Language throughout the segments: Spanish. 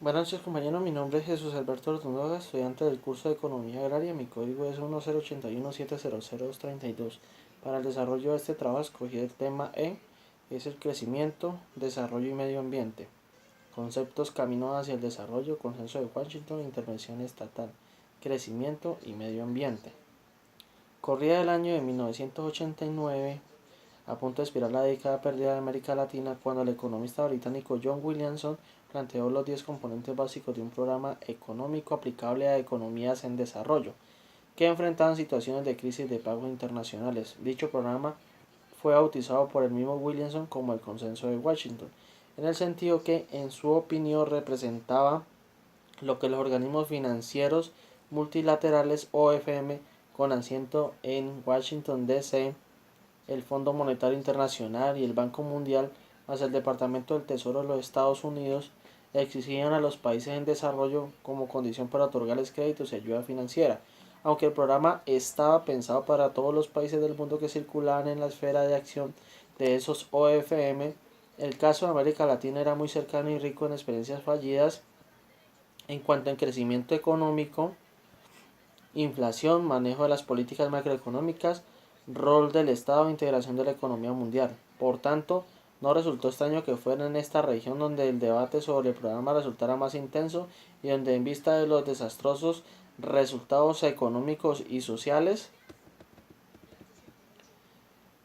Buenas noches compañeros, mi nombre es Jesús Alberto Ortundoga, estudiante del curso de Economía Agraria, mi código es 1081700232. Para el desarrollo de este trabajo escogí el tema es el crecimiento, desarrollo y medio ambiente. Conceptos camino hacia el desarrollo, consenso de Washington, intervención estatal, crecimiento y medio ambiente. Corría el año de 1989, a punto de expirar la década perdida de América Latina, cuando el economista británico John Williamson planteó los 10 componentes básicos de un programa económico aplicable a economías en desarrollo, que enfrentaban situaciones de crisis de pagos internacionales. Dicho programa fue bautizado por el mismo Williamson como el Consenso de Washington, en el sentido que, en su opinión, representaba lo que los organismos financieros multilaterales o FMI, con asiento en Washington, D.C., el Fondo Monetario Internacional y el Banco Mundial, más el Departamento del Tesoro de los Estados Unidos, exigían a los países en desarrollo como condición para otorgarles créditos y ayuda financiera. Aunque el programa estaba pensado para todos los países del mundo que circulaban en la esfera de acción de esos OFM, el caso de América Latina era muy cercano y rico en experiencias fallidas en cuanto a crecimiento económico, inflación, manejo de las políticas macroeconómicas, rol del Estado e integración de la economía mundial. Por tanto, no resultó extraño que fuera en esta región donde el debate sobre el programa resultara más intenso y donde, en vista de los desastrosos resultados económicos y sociales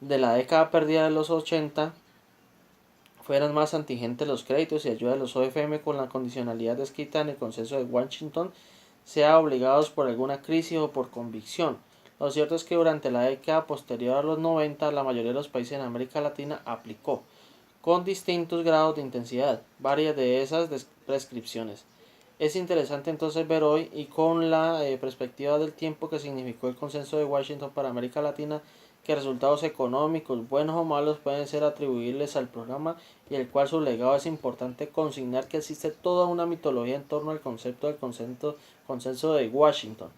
de la década perdida de los 80, fueran más exigentes los créditos y ayuda de los OFM con la condicionalidad descrita en el Consenso de Washington, sea obligados por alguna crisis o por convicción. Lo cierto es que durante la década posterior a los 90, la mayoría de los países en América Latina aplicó, con distintos grados de intensidad, varias de esas prescripciones. Es interesante entonces ver hoy y con la perspectiva del tiempo que significó el Consenso de Washington para América Latina, que resultados económicos, buenos o malos, pueden ser atribuibles al programa, y el cual su legado es importante consignar que existe toda una mitología en torno al concepto del consenso de Washington.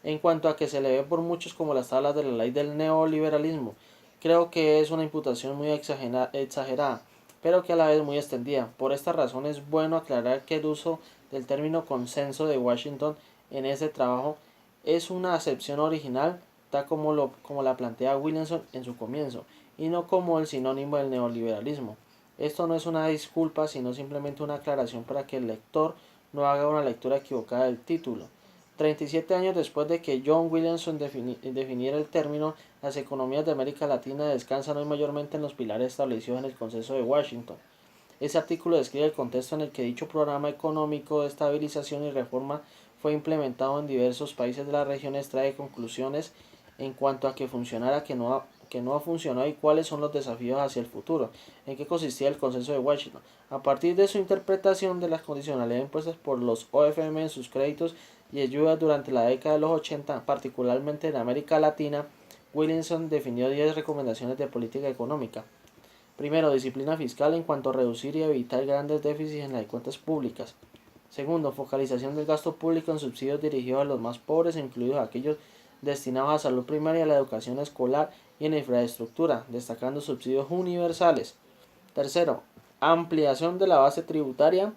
En cuanto a que se le ve por muchos como las tablas de la ley del neoliberalismo, creo que es una imputación muy exagerada, pero que a la vez muy extendida. Por esta razón es bueno aclarar que el uso del término consenso de Washington en este trabajo es una acepción original, tal como la plantea Williamson en su comienzo, y no como el sinónimo del neoliberalismo. Esto no es una disculpa, sino simplemente una aclaración para que el lector no haga una lectura equivocada del título. 37 años después de que John Williamson definiera el término, las economías de América Latina descansan hoy mayormente en los pilares establecidos en el Consenso de Washington. Ese artículo describe el contexto en el que dicho programa económico de estabilización y reforma fue implementado en diversos países de la región, extrae conclusiones en cuanto a que funcionara, que no ha funcionado y cuáles son los desafíos hacia el futuro, en qué consistía el consenso de Washington. A partir de su interpretación de las condicionalidades impuestas por los OFM en sus créditos y ayudas durante la década de los 80, particularmente en América Latina, Williamson definió 10 recomendaciones de política económica. Primero, disciplina fiscal en cuanto a reducir y evitar grandes déficits en las cuentas públicas. Segundo, focalización del gasto público en subsidios dirigidos a los más pobres, incluidos aquellos destinados a salud primaria, a la educación escolar y en infraestructura, destacando subsidios universales. Tercero, ampliación de la base tributaria,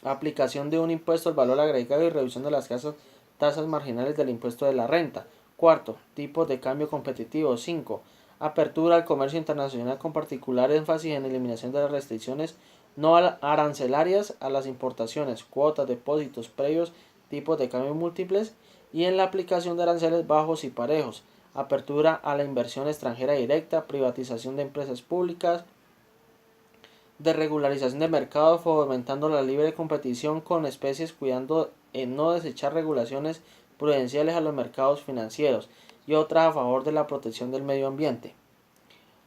aplicación de un impuesto al valor agregado y reducción de las tasas marginales del impuesto de la renta. Cuarto, tipos de cambio competitivo. 5. Apertura al comercio internacional con particular énfasis en eliminación de las restricciones no arancelarias a las importaciones, cuotas, depósitos previos, tipos de cambio múltiples y en la aplicación de aranceles bajos y parejos. Apertura a la inversión extranjera directa, privatización de empresas públicas, de regularización de mercados, fomentando la libre competición con especies, cuidando en no desechar regulaciones prudenciales a los mercados financieros, y otra a favor de la protección del medio ambiente.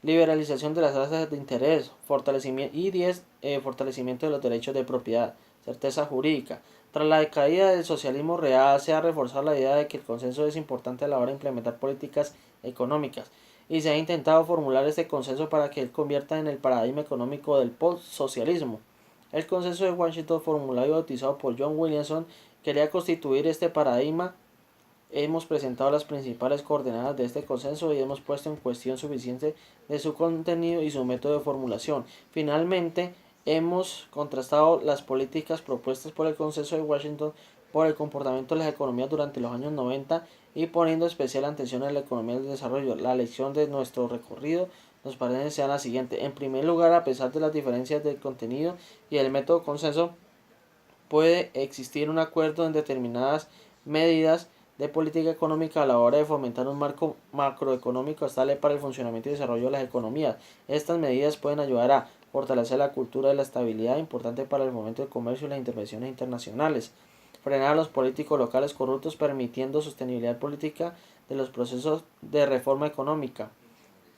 Liberalización de las tasas de interés, fortalecimiento y 10. Fortalecimiento de los derechos de propiedad, certeza jurídica. Tras la decaída del socialismo real, se ha reforzado la idea de que el consenso es importante a la hora de implementar políticas económicas, y se ha intentado formular este consenso para que él convierta en el paradigma económico del post-socialismo. El consenso de Washington, formulado y bautizado por John Williamson, quería constituir este paradigma. Hemos presentado las principales coordenadas de este consenso y hemos puesto en cuestión suficiente de su contenido y su método de formulación. Finalmente, hemos contrastado las políticas propuestas por el Consenso de Washington por el comportamiento de las economías durante los años 90 y poniendo especial atención en la economía del desarrollo. La lección de nuestro recorrido nos parece ser la siguiente. En primer lugar, a pesar de las diferencias del contenido y el método consenso, puede existir un acuerdo en determinadas medidas de política económica a la hora de fomentar un marco macroeconómico estable para el funcionamiento y desarrollo de las economías. Estas medidas pueden ayudar a fortalecer la cultura de la estabilidad, importante para el fomento del comercio y las intervenciones internacionales, frenar a los políticos locales corruptos, permitiendo sostenibilidad política de los procesos de reforma económica,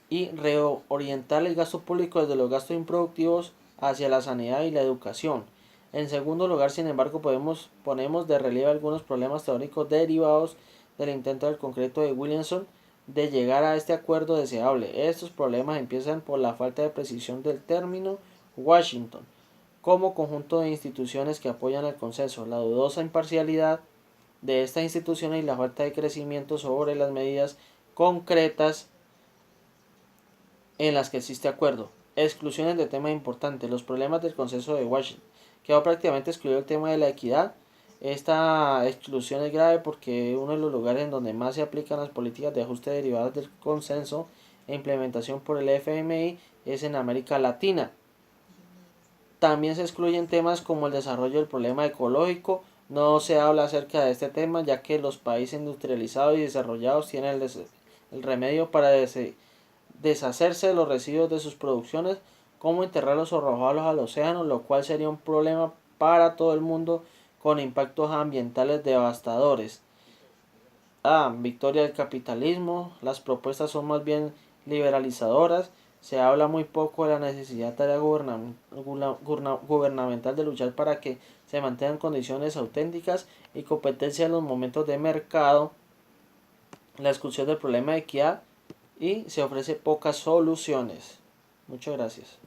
y reorientar el gasto público desde los gastos improductivos hacia la sanidad y la educación. En segundo lugar, sin embargo, ponemos de relieve algunos problemas teóricos derivados del intento del concreto de Williamson de llegar a este acuerdo deseable. Estos problemas empiezan por la falta de precisión del término Washington como conjunto de instituciones que apoyan el consenso, la dudosa imparcialidad de estas instituciones y la falta de crecimiento sobre las medidas concretas en las que existe acuerdo. Exclusiones de temas importantes. Los problemas del consenso de Washington. Quedó prácticamente excluido el tema de la equidad. Esta exclusión es grave porque uno de los lugares en donde más se aplican las políticas de ajuste derivadas del consenso e implementación por el FMI es en América Latina. También se excluyen temas como el desarrollo del problema ecológico. No se habla acerca de este tema ya que los países industrializados y desarrollados tienen el remedio para deshacerse de los residuos de sus producciones, como enterrarlos o arrojarlos al océano, lo cual sería un problema para todo el mundo con impactos ambientales devastadores. Victoria del capitalismo. Las propuestas son más bien liberalizadoras. Se habla muy poco de la necesidad gubernamental de luchar para que se mantengan condiciones auténticas y competencia en los momentos de mercado. La exclusión del problema de equidad y se ofrece pocas soluciones. Muchas gracias.